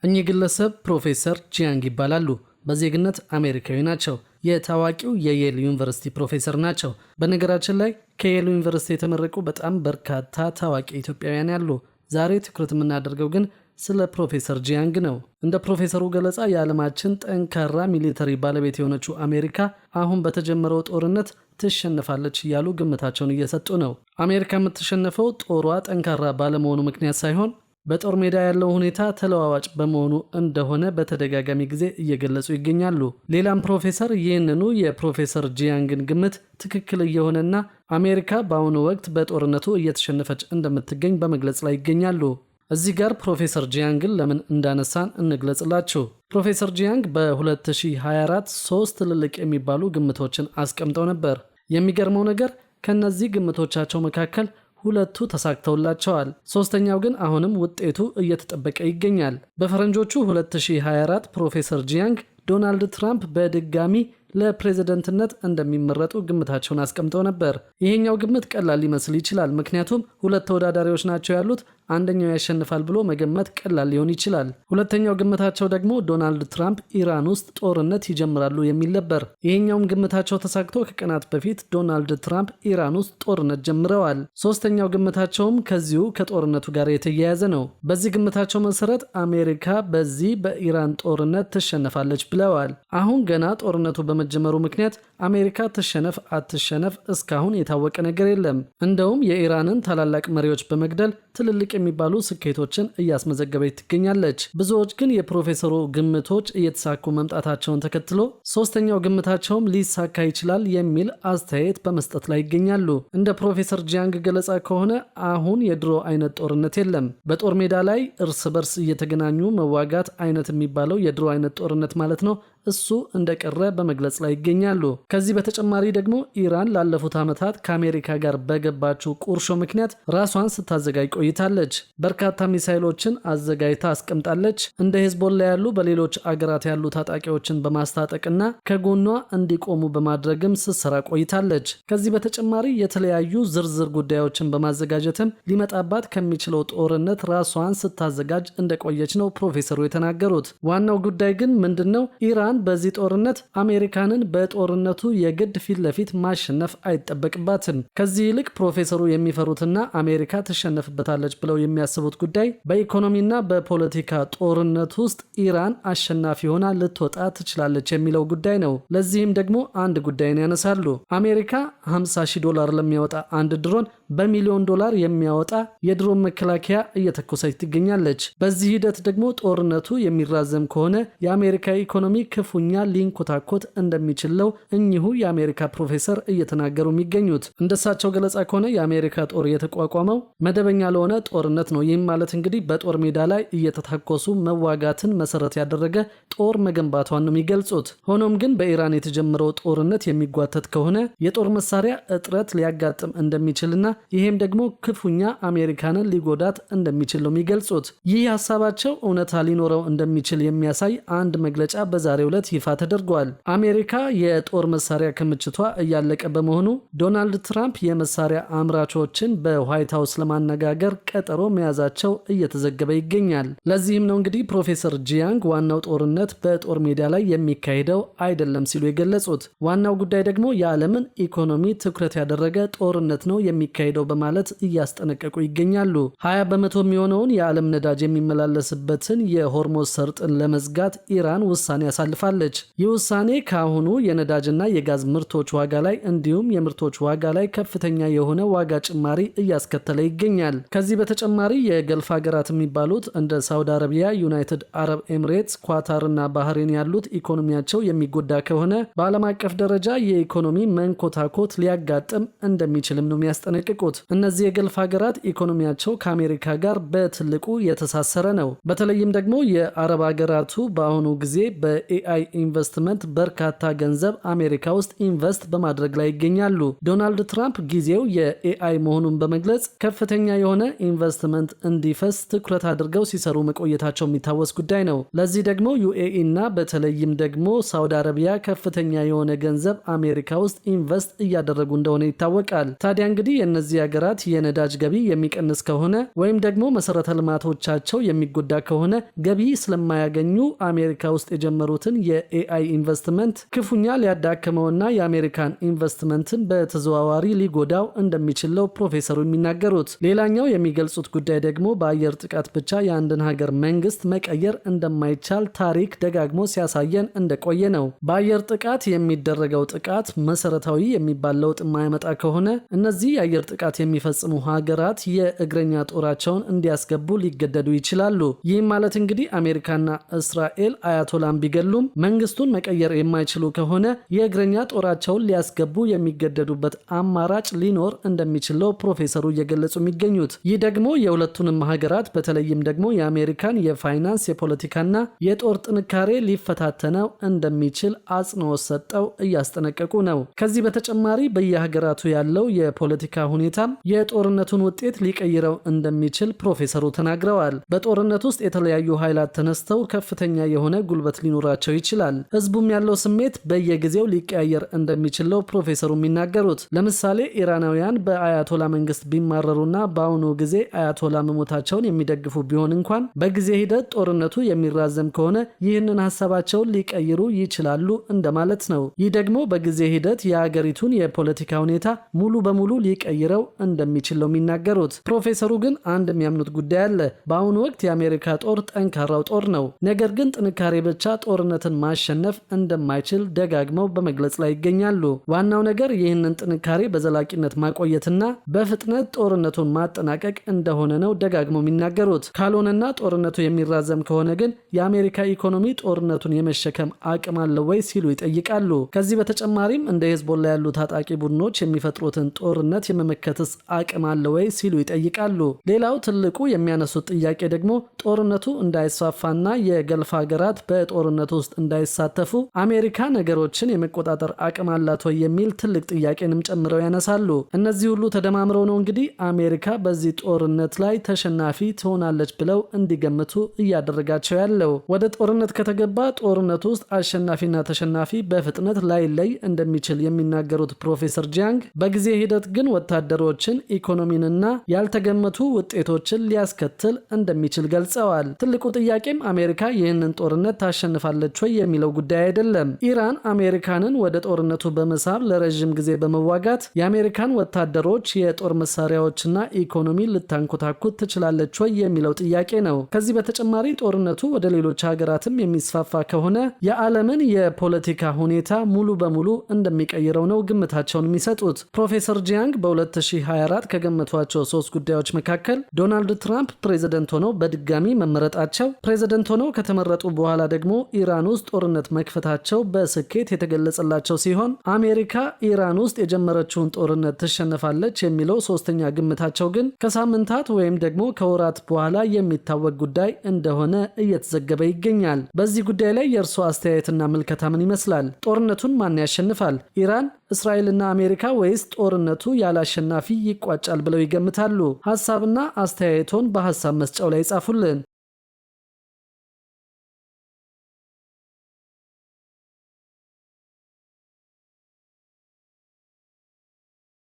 እኚህ ግለሰብ ፕሮፌሰር ጂያንግ ይባላሉ። በዜግነት አሜሪካዊ ናቸው። የታዋቂው የየል ዩኒቨርሲቲ ፕሮፌሰር ናቸው። በነገራችን ላይ ከየል ዩኒቨርሲቲ የተመረቁ በጣም በርካታ ታዋቂ ኢትዮጵያውያን ያሉ። ዛሬ ትኩረት የምናደርገው ግን ስለ ፕሮፌሰር ጂያንግ ነው። እንደ ፕሮፌሰሩ ገለጻ የዓለማችን ጠንካራ ሚሊተሪ ባለቤት የሆነችው አሜሪካ አሁን በተጀመረው ጦርነት ትሸነፋለች እያሉ ግምታቸውን እየሰጡ ነው። አሜሪካ የምትሸነፈው ጦሯ ጠንካራ ባለመሆኑ ምክንያት ሳይሆን በጦር ሜዳ ያለው ሁኔታ ተለዋዋጭ በመሆኑ እንደሆነ በተደጋጋሚ ጊዜ እየገለጹ ይገኛሉ። ሌላም ፕሮፌሰር ይህንኑ የፕሮፌሰር ጂያንግን ግምት ትክክል እየሆነና አሜሪካ በአሁኑ ወቅት በጦርነቱ እየተሸነፈች እንደምትገኝ በመግለጽ ላይ ይገኛሉ። እዚህ ጋር ፕሮፌሰር ጂያንግን ለምን እንዳነሳን እንግለጽላችሁ። ፕሮፌሰር ጂያንግ በ2024 3 ትልልቅ የሚባሉ ግምቶችን አስቀምጠው ነበር። የሚገርመው ነገር ከነዚህ ግምቶቻቸው መካከል 2ቱ ተሳክተውላቸዋል። ሶስተኛው ግን አሁንም ውጤቱ እየተጠበቀ ይገኛል። በፈረንጆቹ 2024 ፕሮፌሰር ጂያንግ ዶናልድ ትራምፕ በድጋሚ ለፕሬዝደንትነት እንደሚመረጡ ግምታቸውን አስቀምጠው ነበር። ይሄኛው ግምት ቀላል ሊመስል ይችላል፣ ምክንያቱም 2 ተወዳዳሪዎች ናቸው ያሉት፣ አንደኛው ያሸንፋል ብሎ መገመት ቀላል ሊሆን ይችላል። ሁለተኛው ግምታቸው ደግሞ ዶናልድ ትራምፕ ኢራን ውስጥ ጦርነት ይጀምራሉ የሚል ነበር። ይሄኛውም ግምታቸው ተሳክቶ ከቀናት በፊት ዶናልድ ትራምፕ ኢራን ውስጥ ጦርነት ጀምረዋል። ሶስተኛው ግምታቸውም ከዚሁ ከጦርነቱ ጋር የተያያዘ ነው። በዚህ ግምታቸው መሰረት አሜሪካ በዚህ በኢራን ጦርነት ትሸነፋለች ብለዋል። አሁን ገና ጦርነቱ በመጀመሩ ምክንያት አሜሪካ ትሸነፍ አትሸነፍ እስካሁን የታወቀ ነገር የለም። እንደውም የኢራንን ታላላቅ መሪዎች በመግደል ትልልቅ የሚባሉ ስኬቶችን እያስመዘገበች ትገኛለች። ብዙዎች ግን የፕሮፌሰሩ ግምቶች እየተሳኩ መምጣታቸውን ተከትሎ ሶስተኛው ግምታቸውም ሊሳካ ይችላል የሚል አስተያየት በመስጠት ላይ ይገኛሉ። እንደ ፕሮፌሰር ጂያንግ ገለጻ ከሆነ አሁን የድሮ አይነት ጦርነት የለም። በጦር ሜዳ ላይ እርስ በርስ እየተገናኙ መዋጋት አይነት የሚባለው የድሮ አይነት ጦርነት ማለት ነው። እሱ እንደቀረ በመግለጽ ላይ ይገኛሉ። ከዚህ በተጨማሪ ደግሞ ኢራን ላለፉት ዓመታት ከአሜሪካ ጋር በገባችው ቁርሾ ምክንያት ራሷን ስታዘጋጅ ቆይታለች። በርካታ ሚሳይሎችን አዘጋጅታ አስቀምጣለች። እንደ ሄዝቦላ ያሉ በሌሎች አገራት ያሉ ታጣቂዎችን በማስታጠቅና ከጎኗ እንዲቆሙ በማድረግም ስትሰራ ቆይታለች። ከዚህ በተጨማሪ የተለያዩ ዝርዝር ጉዳዮችን በማዘጋጀትም ሊመጣባት ከሚችለው ጦርነት ራሷን ስታዘጋጅ እንደቆየች ነው ፕሮፌሰሩ የተናገሩት። ዋናው ጉዳይ ግን ምንድነው? ኢራን በዚህ ጦርነት አሜሪካንን በጦርነቱ የግድ ፊት ለፊት ማሸነፍ አይጠበቅባትም። ከዚህ ይልቅ ፕሮፌሰሩ የሚፈሩትና አሜሪካ ትሸነፍበታለች ብለው የሚያስቡት ጉዳይ በኢኮኖሚና በፖለቲካ ጦርነት ውስጥ ኢራን አሸናፊ ሆና ልትወጣ ትችላለች የሚለው ጉዳይ ነው። ለዚህም ደግሞ አንድ ጉዳይን ያነሳሉ። አሜሪካ $50,000 ለሚያወጣ አንድ ድሮን በሚሊዮን ዶላር የሚያወጣ የድሮን መከላከያ እየተኮሰች ትገኛለች። በዚህ ሂደት ደግሞ ጦርነቱ የሚራዘም ከሆነ የአሜሪካ ኢኮኖሚ ክፉኛ ሊንኮታኮት እንደሚችለው እኚሁ የአሜሪካ ፕሮፌሰር እየተናገሩ የሚገኙት። እንደሳቸው ገለጻ ከሆነ የአሜሪካ ጦር የተቋቋመው መደበኛ ለሆነ ጦርነት ነው። ይህም ማለት እንግዲህ በጦር ሜዳ ላይ እየተታኮሱ መዋጋትን መሰረት ያደረገ ጦር መገንባቷን ነው የሚገልጹት። ሆኖም ግን በኢራን የተጀመረው ጦርነት የሚጓተት ከሆነ የጦር መሳሪያ እጥረት ሊያጋጥም እንደሚችልና ይሄም ደግሞ ክፉኛ አሜሪካንን ሊጎዳት እንደሚችል ነው የሚገልጹት። ይህ ሀሳባቸው እውነታ ሊኖረው እንደሚችል የሚያሳይ አንድ መግለጫ በዛሬው ዕለት ይፋ ተደርጓል። አሜሪካ የጦር መሳሪያ ክምችቷ እያለቀ በመሆኑ ዶናልድ ትራምፕ የመሳሪያ አምራቾችን በዋይት ሃውስ ለማነጋገር ቀጠሮ መያዛቸው እየተዘገበ ይገኛል። ለዚህም ነው እንግዲህ ፕሮፌሰር ጂያንግ ዋናው ጦርነት በጦር ሜዳ ላይ የሚካሄደው አይደለም ሲሉ የገለጹት። ዋናው ጉዳይ ደግሞ የዓለምን ኢኮኖሚ ትኩረት ያደረገ ጦርነት ነው የሚካሄደው በማለት እያስጠነቀቁ ይገኛሉ። 20 በመቶ የሚሆነውን የዓለም ነዳጅ የሚመላለስበትን የሆርሙዝ ሰርጥን ለመዝጋት ኢራን ውሳኔ ያሳልፋለች። ይህ ውሳኔ ከአሁኑ የነዳጅና የጋዝ ምርቶች ዋጋ ላይ እንዲሁም የምርቶች ዋጋ ላይ ከፍተኛ የሆነ ዋጋ ጭማሪ እያስከተለ ይገኛል። ከዚህ በተጨማሪ የገልፍ ሀገራት የሚባሉት እንደ ሳውዲ አረቢያ፣ ዩናይትድ አረብ ኤምሬትስ፣ ኳታርና ባህሬን ያሉት ኢኮኖሚያቸው የሚጎዳ ከሆነ በዓለም አቀፍ ደረጃ የኢኮኖሚ መንኮታኮት ሊያጋጥም እንደሚችልም ነው የሚያስጠነቅቁት። እነዚህ የገልፍ ሀገራት ኢኮኖሚያቸው ከአሜሪካ ጋር በትልቁ የተሳሰረ ነው። በተለይም ደግሞ የአረብ ሀገራቱ በአሁኑ ጊዜ በኤአይ ኢንቨስትመንት በርካታ ገንዘብ አሜሪካ ውስጥ ኢንቨስት በማድረግ ላይ ይገኛሉ። ዶናልድ ትራምፕ ጊዜው የኤአይ መሆኑን በመግለጽ ከፍተኛ የሆነ ኢንቨስትመንት እንዲፈስ ትኩረት አድርገው ሲሰሩ መቆየታቸው የሚታወስ ጉዳይ ነው። ለዚህ ደግሞ ዩኤኢ እና በተለይም ደግሞ ሳውዲ አረቢያ ከፍተኛ የሆነ ገንዘብ አሜሪካ ውስጥ ኢንቨስት እያደረጉ እያደረጉ እንደሆነ ይታወቃል። ታዲያ እንግዲህ የእነዚህ ሀገራት የነዳጅ ገቢ የሚቀንስ ከሆነ ወይም ደግሞ መሰረተ ልማቶቻቸው የሚጎዳ ከሆነ ገቢ ስለማያገኙ አሜሪካ ውስጥ የጀመሩትን የኤአይ ኢንቨስትመንት ክፉኛ ሊያዳክመውና የአሜሪካን ኢንቨስትመንትን በተዘዋዋሪ ሊጎዳው እንደሚችለው ፕሮፌሰሩ የሚናገሩት። ሌላኛው የሚገልጹት ጉዳይ ደግሞ በአየር ጥቃት ብቻ የአንድን ሀገር መንግስት መቀየር እንደማይቻል ታሪክ ደጋግሞ ሲያሳየን እንደቆየ ነው። በአየር ጥቃት የሚደረገው ጥቃት መሰረታዊ የሚባል ለውጥ የማያመጣ ከሆነ እነዚህ የአየር ጥቃት የሚፈጽሙ ሀገራት የእግረኛ ጦራቸውን እንዲያስገቡ ሊገደዱ ይችላሉ። ይህም ማለት እንግዲህ አሜሪካና እስራኤል አያቶላን ቢገሉም መንግስቱን መቀየር የማይችሉ ከሆነ የእግረኛ ጦራቸውን ሊያስገቡ የሚገደዱበት አማራጭ ሊኖር እንደሚችለው ፕሮፌሰሩ እየገለጹ የሚገኙት። ይህ ደግሞ የሁለቱንም ሀገራት በተለይም ደግሞ የአሜሪካን የፋይናንስ የፖለቲካና የጦር ጥንካሬ ሊፈታተነው እንደሚችል አጽንኦት ሰጠው እያስጠነቀቁ ነው። ከዚህ በተጨማሪ በየሀገራቱ ያለው የፖለቲካ ሁኔታም የጦርነቱን ውጤት ሊቀይረው እንደሚችል ፕሮፌሰሩ ተናግረዋል። በጦርነት ውስጥ የተለያዩ ኃይላት ተነስተው ከፍተኛ የሆነ ጉልበት ሊኖራቸው ይችላል። ህዝቡም ያለው ስሜት በየጊዜው ሊቀያየር እንደሚችለው ፕሮፌሰሩ የሚናገሩት። ለምሳሌ ኢራናውያን በአያቶላ መንግስት ቢማረሩና በአሁኑ ጊዜ አያቶላ መሞታቸውን የሚደግፉ ቢሆን እንኳን በጊዜ ሂደት ጦርነቱ የሚራዘም ከሆነ ይህንን ሀሳባቸውን ሊቀይሩ ይችላሉ እንደማለት ነው። ይህ ደግሞ በጊዜ ሂደት የሀገሪቱን የፖለቲካ ሁኔታ ሙሉ በሙሉ ሊቀይረው እንደሚችል ነው የሚናገሩት። ፕሮፌሰሩ ግን አንድ የሚያምኑት ጉዳይ አለ። በአሁኑ ወቅት የአሜሪካ ጦር ጠንካራው ጦር ነው። ነገር ግን ጥንካሬ ብቻ ጦርነትን ማሸነፍ እንደማይችል ደጋግመው በመግለጽ ላይ ይገኛሉ። ዋናው ነገር ይህንን ጥንካሬ በዘላቂነት ማቆየትና በፍጥነት ጦርነቱን ማጠናቀቅ እንደሆነ ነው ደጋግመው የሚናገሩት። ካልሆነና ጦርነቱ የሚራዘም ከሆነ ግን የአሜሪካ ኢኮኖሚ ጦርነቱን የመሸከም አቅም አለው ወይ ሲሉ ይጠይቃሉ። ከዚህ በተጨማሪም እንደ ሄዝቦላ ያሉ ታጣቂ ቡድኖች የሚፈጥሩትን ጦርነት የመመከትስ አቅም አለው ወይ ሲሉ ይጠይቃሉ። ሌላው ትልቁ የሚያነሱት ጥያቄ ደግሞ ጦርነቱ እንዳይስፋፋና የገልፍ ሀገራት በጦርነቱ ውስጥ እንዳይሳተፉ አሜሪካ ነገሮችን የመቆጣጠር አቅም አላት ወይ የሚል ትልቅ ጥያቄንም ጨምረው ያነሳሉ። እነዚህ ሁሉ ተደማምረው ነው እንግዲህ አሜሪካ በዚህ ጦርነት ላይ ተሸናፊ ትሆናለች ብለው እንዲገምቱ እያደረጋቸው ያለው። ወደ ጦርነት ከተገባ ጦርነቱ ውስጥ አሸናፊና ተሸናፊ በፍጥነት ላይለይ እንደሚችል የሚናገሩት ፕሮፌሰር ጂያንግ በጊዜ ሂደት ግን ወታደሮችን፣ ኢኮኖሚንና ያልተገመቱ ውጤቶችን ሊያስከትል እንደሚችል ገልጸዋል። ትልቁ ጥያቄም አሜሪካ ይህንን ጦርነት ታሸንፋለች ወይ የሚለው ጉዳይ አይደለም። ኢራን አሜሪካንን ወደ ጦርነቱ በመሳብ ለረዥም ጊዜ በመዋጋት የአሜሪካን ወታደሮች፣ የጦር መሳሪያዎችና ኢኮኖሚ ልታንኮታኩት ትችላለች ወይ የሚለው ጥያቄ ነው። ከዚህ በተጨማሪ ጦርነቱ ወደ ሌሎች ሀገራትም የሚስፋፋ ከሆነ የዓለምን የፖለቲካ ሁኔታ ሙሉ በሙሉ እንደሚቀይረው ነው ግምታቸውን የሚሰጡት። ፕሮፌሰር ጂያንግ በ2024 ከገመቷቸው 3 ጉዳዮች መካከል ዶናልድ ትራምፕ ፕሬዝደንት ሆነው በድጋሚ መመረጣቸው፣ ፕሬዝደንት ሆነው ከተመረጡ በኋላ ደግሞ ኢራን ውስጥ ጦርነት መክፈታቸው በስኬት የተገለጸላቸው ሲሆን አሜሪካ ኢራን ውስጥ የጀመረችውን ጦርነት ትሸነፋለች የሚለው ሶስተኛ ግምታቸው ግን ከሳምንታት ወይም ደግሞ ከወራት በኋላ የሚታወቅ ጉዳይ እንደሆነ እየተዘገበ ይገኛል። በዚህ ጉዳይ ላይ የእርሶ አስተያየትና ምልከታ ምን ይመስላል? ጦርነቱን ማን ያሸንፋል? ኢራን፣ እስራኤልና አሜሪካ ወይስ ጦርነቱ ያለ አሸናፊ ይቋጫል ብለው ይገምታሉ? ሐሳብና አስተያየቶን በሐሳብ መስጫው ላይ ጻፉልን።